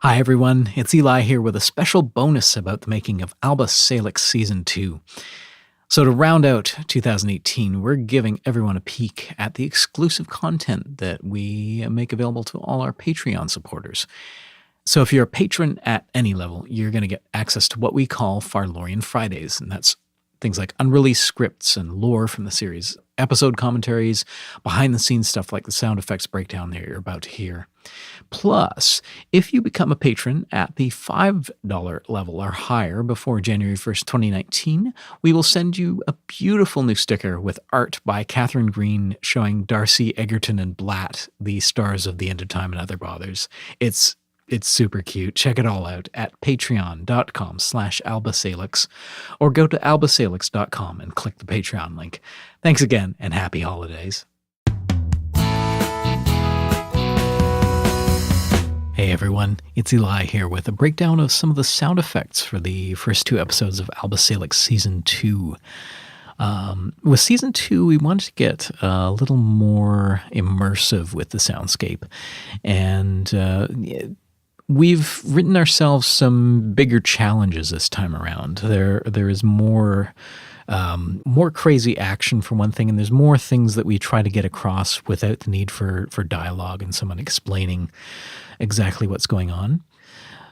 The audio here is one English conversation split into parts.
Hi everyone, it's Eli here with a special bonus about the making of Alba Salix Season 2. So to round out 2018, we're giving everyone a peek at the exclusive content that we make available to all our Patreon supporters. So if you're a patron at any level, you're going to get access to what we call Farlorian Fridays, and that's things like unreleased scripts and lore from the series, episode commentaries, behind-the-scenes stuff like the sound effects breakdown that you're about to hear. Plus, if you become a patron at the $5 level or higher before January 1st, 2019, we will send you a beautiful new sticker with art by Katharine Green showing Darcy, Egerton, and Blatt, the stars of The End of Time and Other Bothers. It's super cute. Check it all out at patreon.com/albasalix or go to albasalix.com and click the Patreon link. Thanks again and happy holidays. Hey everyone, it's Eli here with a breakdown of some of the sound effects for the first two episodes of Alba Salix Season 2. With Season 2, we wanted to get a little more immersive with the soundscape, and we've written ourselves some bigger challenges this time around. There is more crazy action for one thing, and there's more things that we try to get across without the need for dialogue and someone explaining exactly what's going on.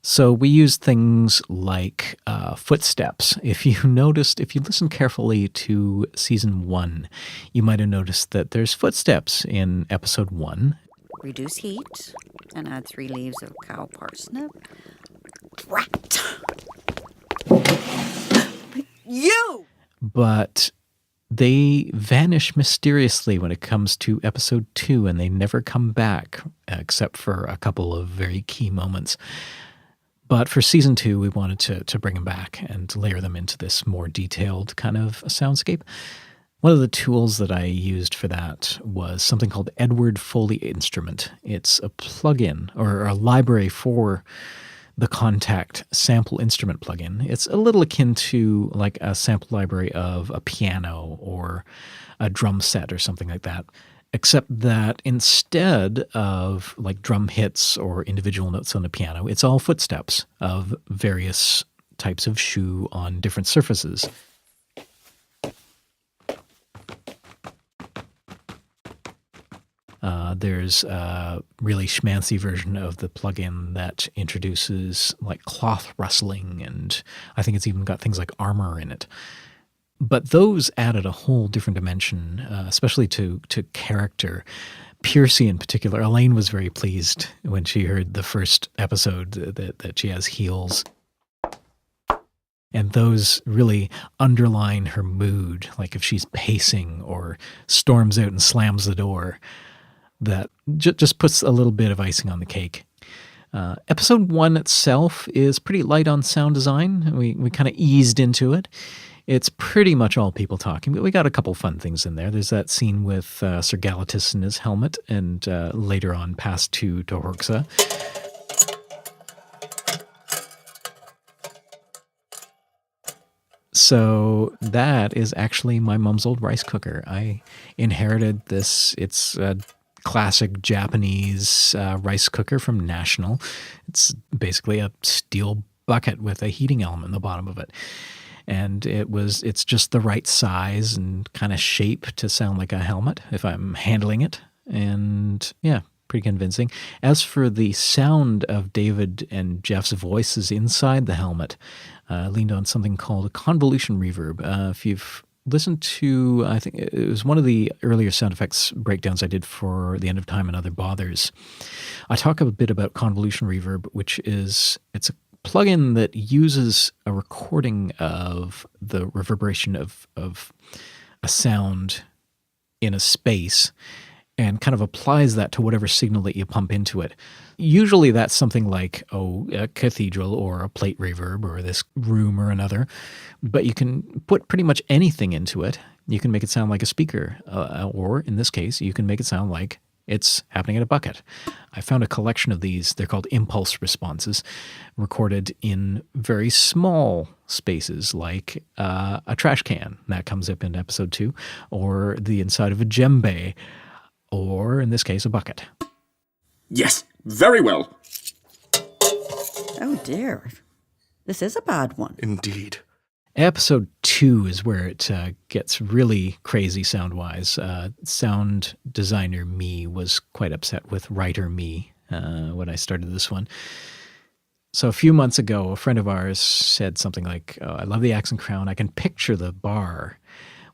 So we use things like footsteps. If you listen carefully to Season 1, you might have noticed that there's footsteps in Episode 1. Reduce heat and add 3 leaves of cow parsnip. Rat! You! But they vanish mysteriously when it comes to Episode 2, and they never come back, except for a couple of very key moments. But for Season 2, we wanted to bring them back and layer them into this more detailed kind of soundscape. One of the tools that I used for that was something called Edward Foley Instrument. It's a plugin or a library for the Contact sample instrument plugin. It's a little akin to like a sample library of a piano or a drum set or something like that, except that instead of like drum hits or individual notes on a piano, it's all footsteps of various types of shoe on different surfaces. There's a really schmancy version of the plugin that introduces like cloth rustling, and I think it's even got things like armor in it. But those added a whole different dimension, especially to character. Piercy in particular, Elaine was very pleased when she heard the first episode that she has heels. And those really underline her mood, like if she's pacing or storms out and slams the door. That just puts a little bit of icing on the cake. Episode 1 itself is pretty light on sound design. We kind of eased into it. It's pretty much all people talking, but we got a couple fun things in there. There's that scene with Sir Galatus in his helmet, and later on passed to Tohorxa. So that is actually my mom's old rice cooker. I inherited this. It's a classic Japanese rice cooker from National. It's basically a steel bucket with a heating element in the bottom of it. And it's just the right size and kind of shape to sound like a helmet if I'm handling it. And yeah, pretty convincing. As for the sound of David and Jeff's voices inside the helmet, I leaned on something called a convolution reverb. If you've listened to, I think it was one of the earlier sound effects breakdowns I did for The End of Time and Other Bothers, I talk a bit about convolution reverb, it's a plugin that uses a recording of the reverberation of a sound in a space and kind of applies that to whatever signal that you pump into it. Usually that's something like, a cathedral or a plate reverb or this room or another, but you can put pretty much anything into it. You can make it sound like a speaker, or in this case, you can make it sound like it's happening in a bucket. I found a collection of these. They're called impulse responses, recorded in very small spaces like a trash can. That comes up in Episode 2, or the inside of a djembe, or in this case, a bucket. Yes, very well. Oh dear. This is a bad one. Indeed. Episode 2 is where it gets really crazy sound-wise. Sound designer me was quite upset with writer me when I started this one. So a few months ago, a friend of ours said something like, "Oh, I love the Axe and Crown. I can picture the bar,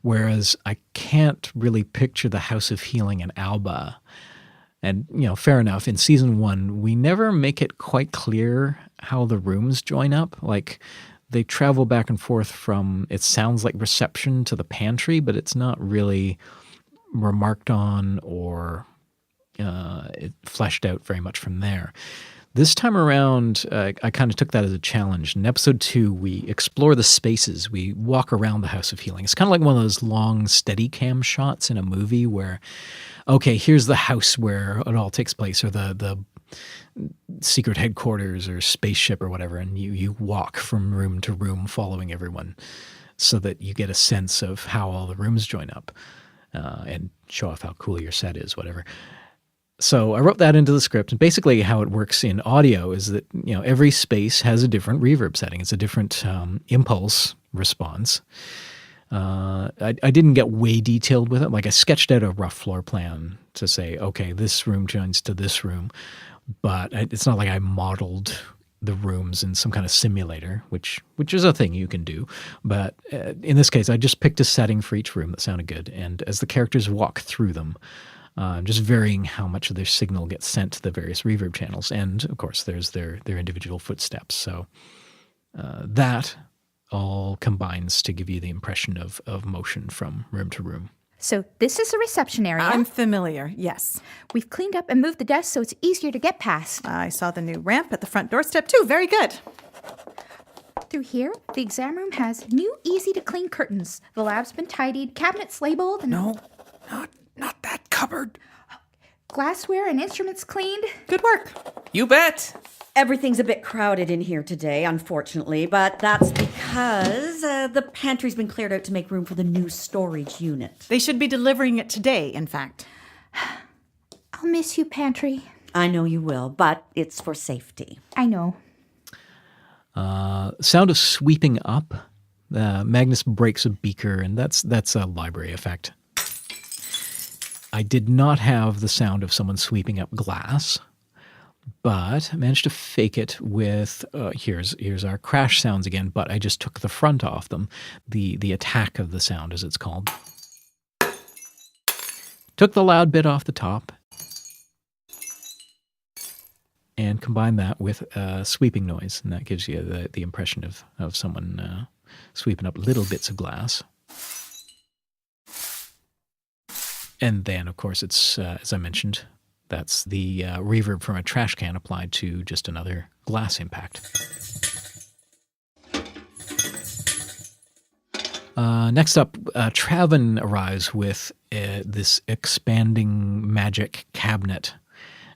whereas I can't really picture the House of Healing in Alba." And, fair enough. In season 1, we never make it quite clear how the rooms join up. Like, they travel back and forth from, it sounds like reception to the pantry, but it's not really remarked on or it fleshed out very much from there. This time around, I kind of took that as a challenge. In episode 2, we explore the spaces. We walk around the House of Healing. It's kind of like one of those long steady cam shots in a movie where, okay, here's the house where it all takes place, or the secret headquarters or spaceship or whatever, and you walk from room to room following everyone so that you get a sense of how all the rooms join up and show off how cool your set is, whatever. So I wrote that into the script, and basically how it works in audio is that every space has a different reverb setting. It's a different impulse response. I didn't get way detailed with it. Like, I sketched out a rough floor plan to say, okay, this room joins to this room, but it's not like I modeled the rooms in some kind of simulator, which is a thing you can do. But in this case, I just picked a setting for each room that sounded good, and as the characters walk through them, just varying how much of their signal gets sent to the various reverb channels. And, of course, there's their individual footsteps. So that all combines to give you the impression of motion from room to room. So this is the reception area. I'm familiar, yes. We've cleaned up and moved the desks so it's easier to get past. I saw the new ramp at the front doorstep, too. Very good. Through here, the exam room has new, easy-to-clean curtains. The lab's been tidied, cabinets labeled, and... No, not that cupboard. glassware and instruments cleaned. Good work. You bet. Everything's a bit crowded in here today, unfortunately, but that's because the pantry's been cleared out to make room for the new storage unit. They should be delivering it today, in fact. I'll miss you, pantry. I know you will, but it's for safety. I know. Sound of sweeping up. Magnus breaks a beaker, and that's a library effect. I did not have the sound of someone sweeping up glass, but I managed to fake it with, here's our crash sounds again, but I just took the front off them, the attack of the sound, as it's called. Took the loud bit off the top and combined that with sweeping noise, and that gives you the impression of someone sweeping up little bits of glass. And then, of course, it's, as I mentioned, that's the reverb from a trash can applied to just another glass impact. Next up, Traven arrives with this expanding magic cabinet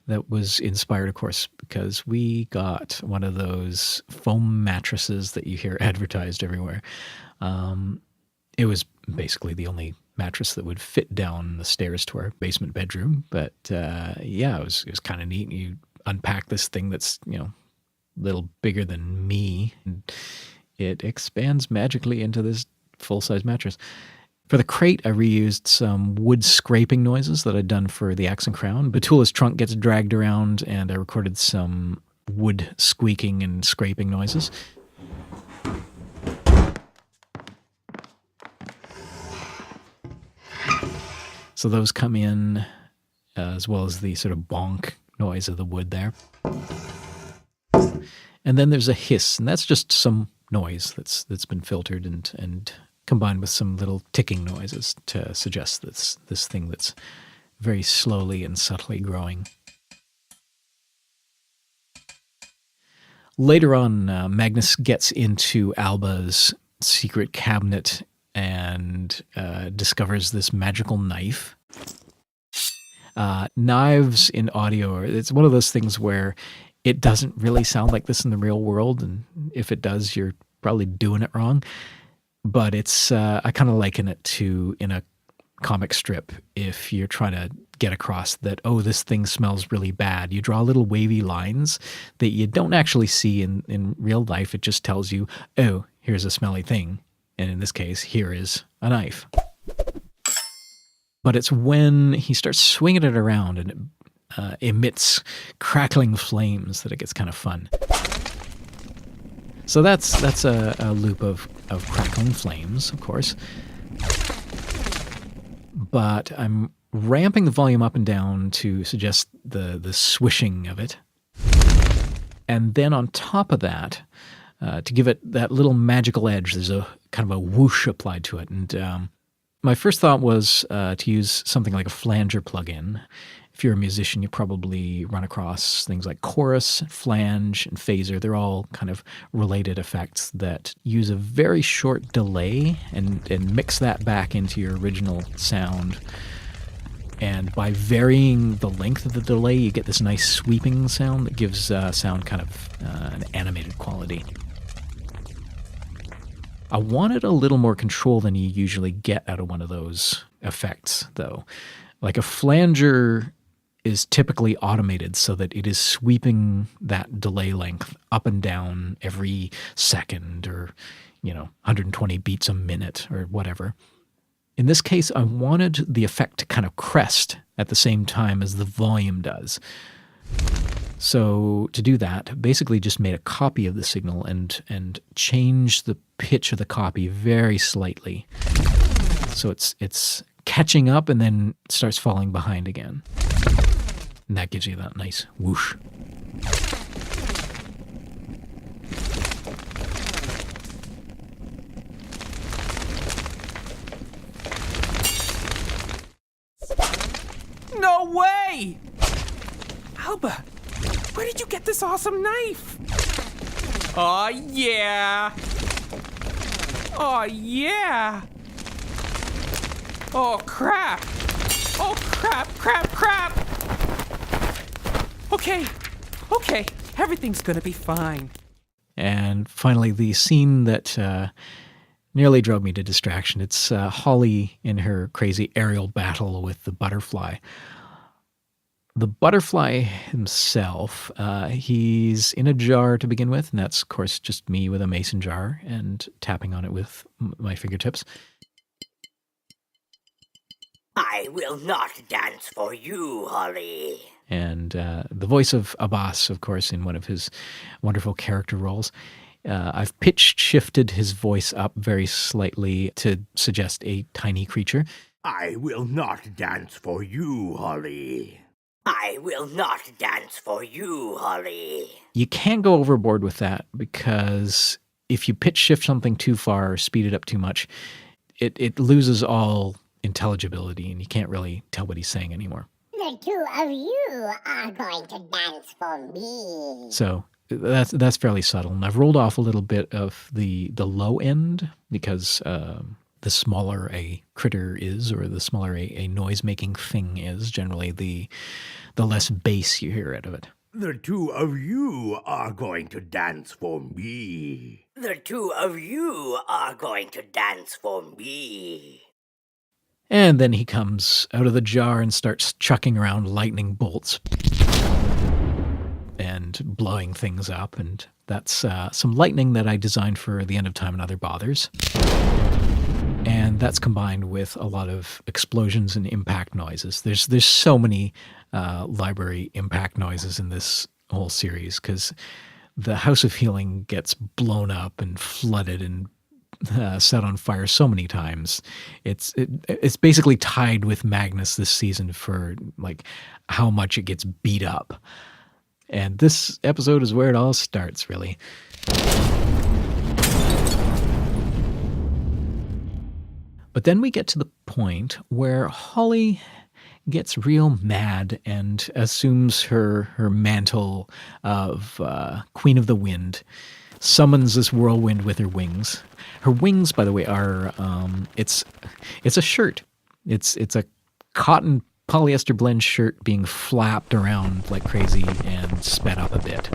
that was inspired, of course, because we got one of those foam mattresses that you hear advertised everywhere. It was basically the only mattress that would fit down the stairs to our basement bedroom. But it was kind of neat. You unpack this thing that's, a little bigger than me, and it expands magically into this full-size mattress. For the crate, I reused some wood scraping noises that I'd done for the Axe and Crown. Batula's trunk gets dragged around, and I recorded some wood squeaking and scraping noises. So those come in, as well as the sort of bonk noise of the wood there. And then there's a hiss, and that's just some noise that's been filtered and combined with some little ticking noises to suggest this thing that's very slowly and subtly growing. Later on, Magnus gets into Alba's secret cabinet and discovers this magical knife. Knives in audio, it's one of those things where it doesn't really sound like this in the real world, and if it does, you're probably doing it wrong. But it's I kind of liken it to, in a comic strip if you're trying to get across that, oh, this thing smells really bad. You draw little wavy lines that you don't actually see in real life. It just tells you, oh, here's a smelly thing. And in this case, here is a knife. But it's when he starts swinging it around and it emits crackling flames that it gets kind of fun. So that's a loop of crackling flames, of course. But I'm ramping the volume up and down to suggest the swishing of it. And then on top of that, to give it that little magical edge, there's a kind of a whoosh applied to it. And my first thought was to use something like a flanger plugin. If you're a musician, you probably run across things like chorus, flange, and phaser. They're all kind of related effects that use a very short delay and mix that back into your original sound. And by varying the length of the delay, you get this nice sweeping sound that gives sound kind of an animated quality. I wanted a little more control than you usually get out of one of those effects, though. Like a flanger is typically automated so that it is sweeping that delay length up and down every second or, 120 beats a minute or whatever. In this case, I wanted the effect to kind of crest at the same time as the volume does. So to do that, basically just made a copy of the signal and changed the pitch of the copy very slightly. So it's catching up and then starts falling behind again. And that gives you that nice whoosh. No way! Alba, where did you get this awesome knife? Oh yeah! Oh yeah! Oh crap! Oh crap! Okay, everything's gonna be fine. And finally, the scene that nearly drove me to distraction. It's Holly in her crazy aerial battle with the butterfly. The butterfly himself, he's in a jar to begin with, and that's, of course, just me with a mason jar and tapping on it with my fingertips. I will not dance for you, Holly. And the voice of Abbas, of course, in one of his wonderful character roles. I've pitch shifted his voice up very slightly to suggest a tiny creature. I will not dance for you, Holly. I will not dance for you, Holly. You can't go overboard with that because if you pitch shift something too far or speed it up too much, it loses all intelligibility and you can't really tell what he's saying anymore. The two of you are going to dance for me. So that's fairly subtle. And I've rolled off a little bit of the low end because the smaller a critter is, or the smaller a noise-making thing is, generally the less bass you hear out of it. The two of you are going to dance for me. The two of you are going to dance for me. And then he comes out of the jar and starts chucking around lightning bolts and blowing things up. And that's some lightning that I designed for The End of Time and Other Bothers. And that's combined with a lot of explosions and impact noises. There's so many library impact noises in this whole series because the House of Healing gets blown up and flooded and set on fire so many times. It's basically tied with Magnus this season for like how much it gets beat up. And this episode is where it all starts, really. But then we get to the point where Holly gets real mad and assumes her mantle of Queen of the Wind, summons this whirlwind with her wings. Her wings, by the way, are it's a shirt. It's a cotton polyester blend shirt being flapped around like crazy and sped up a bit.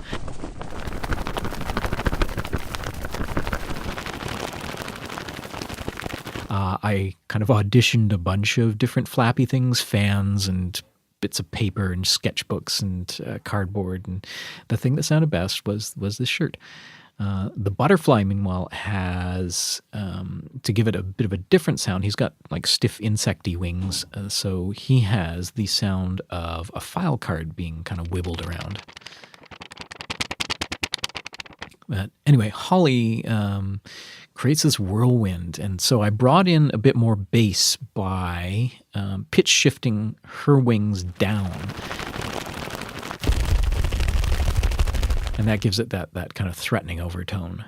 I kind of auditioned a bunch of different flappy things, fans and bits of paper and sketchbooks and cardboard. And the thing that sounded best was this shirt. The butterfly, meanwhile, has, to give it a bit of a different sound, he's got like stiff insecty wings. So he has the sound of a file card being kind of wibbled around. But anyway, Holly creates this whirlwind. And so I brought in a bit more bass by pitch shifting her wings down. And that gives it that kind of threatening overtone.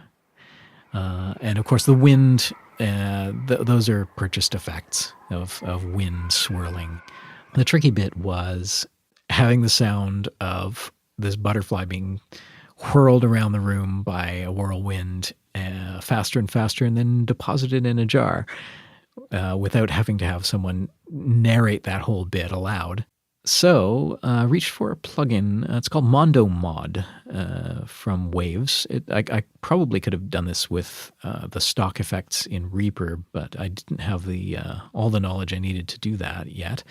And of course, the wind, those are purchased effects of wind swirling. The tricky bit was having the sound of this butterfly being whirled around the room by a whirlwind faster and faster, and then deposited in a jar without having to have someone narrate that whole bit aloud. So reached for a plugin. It's called Mondo Mod from Waves. I probably could have done this with the stock effects in Reaper, but I didn't have all the knowledge I needed to do that yet.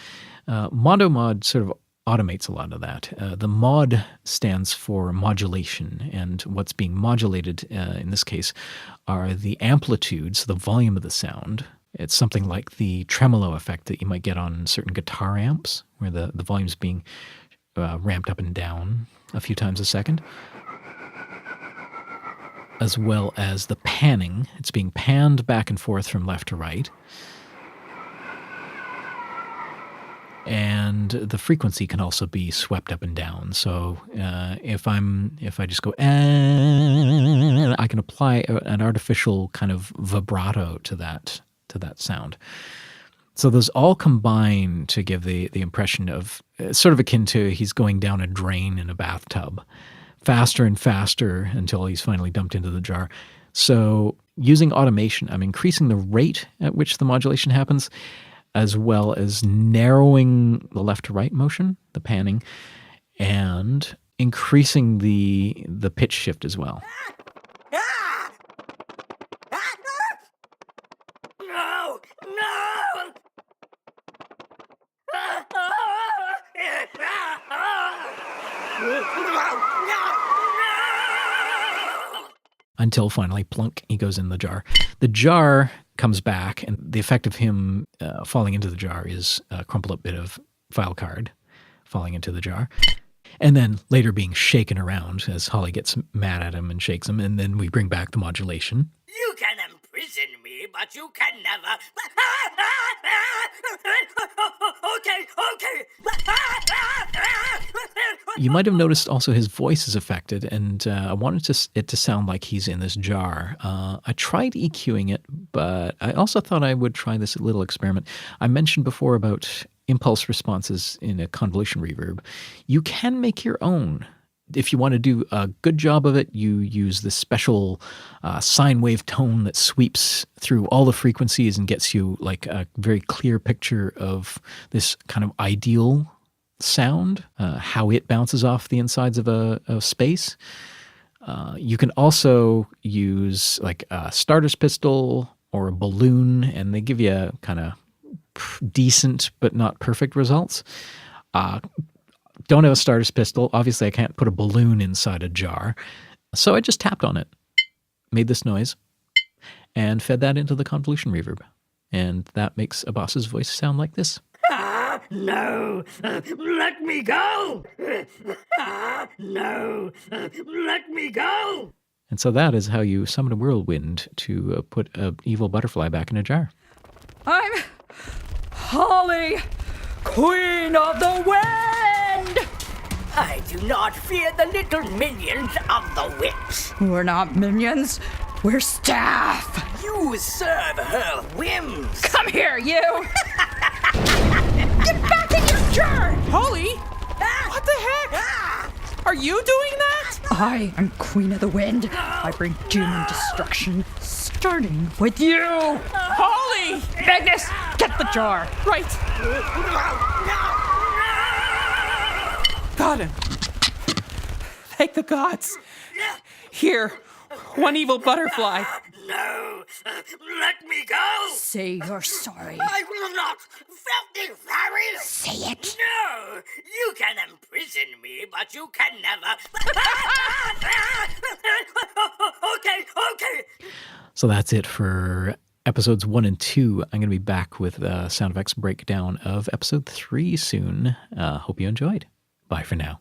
Mondo Mod sort of automates a lot of that. The mod stands for modulation, and what's being modulated in this case are the amplitudes, the volume of the sound. It's something like the tremolo effect that you might get on certain guitar amps, where the volume's being ramped up and down a few times a second. As well as the panning. It's being panned back and forth from left to right. And the frequency can also be swept up and down. So if I just go, I can apply an artificial kind of vibrato to that sound. So those all combine to give the impression of sort of akin to he's going down a drain in a bathtub, faster and faster until he's finally dumped into the jar. So using automation, I'm increasing the rate at which the modulation happens, as well as narrowing the left to right motion, the panning, and increasing the pitch shift as well. No! No! Until finally, plunk, he goes in the jar. The jar comes back, and the effect of him falling into the jar is a crumpled up bit of file card falling into the jar. And then later being shaken around as Holly gets mad at him and shakes him, and then we bring back the modulation. You can imprison me, but you can never... Okay. You might have noticed also his voice is affected, and I wanted it to sound like he's in this jar. I tried EQing it, but I also thought I would try this little experiment. I mentioned before about impulse responses in a convolution reverb. You can make your own. If you want to do a good job of it, you use this special sine wave tone that sweeps through all the frequencies and gets you like a very clear picture of this kind of ideal sound, how it bounces off the insides of a space. You can also use like a starter's pistol or a balloon, and they give you kind of decent but not perfect results. Don't have a starter's pistol. Obviously, I can't put a balloon inside a jar. So I just tapped on it, made this noise, and fed that into the convolution reverb. And that makes a boss's voice sound like this. No! Let me go! No! Let me go! And so that is how you summon a whirlwind to put an evil butterfly back in a jar. I'm Holly, Queen of the Wind! I do not fear the little minions of the witch. We're not minions, we're staff. You serve her whims. Come here, you! Get back in your jar! Holly? What the heck? Are you doing that? I am Queen of the Wind. I bring doom and destruction, starting with you! Holly! Magnus, get the jar! Right. Got him. Thank the gods. Here, one evil butterfly. No! Let me go! Say you're sorry. I will not! Filthy fairy! Say it. No! You can imprison me, but you can never... Okay. So that's it for episodes 1 and 2. I'm going to be back with a sound effects breakdown of episode 3 soon. Hope you enjoyed. Bye for now.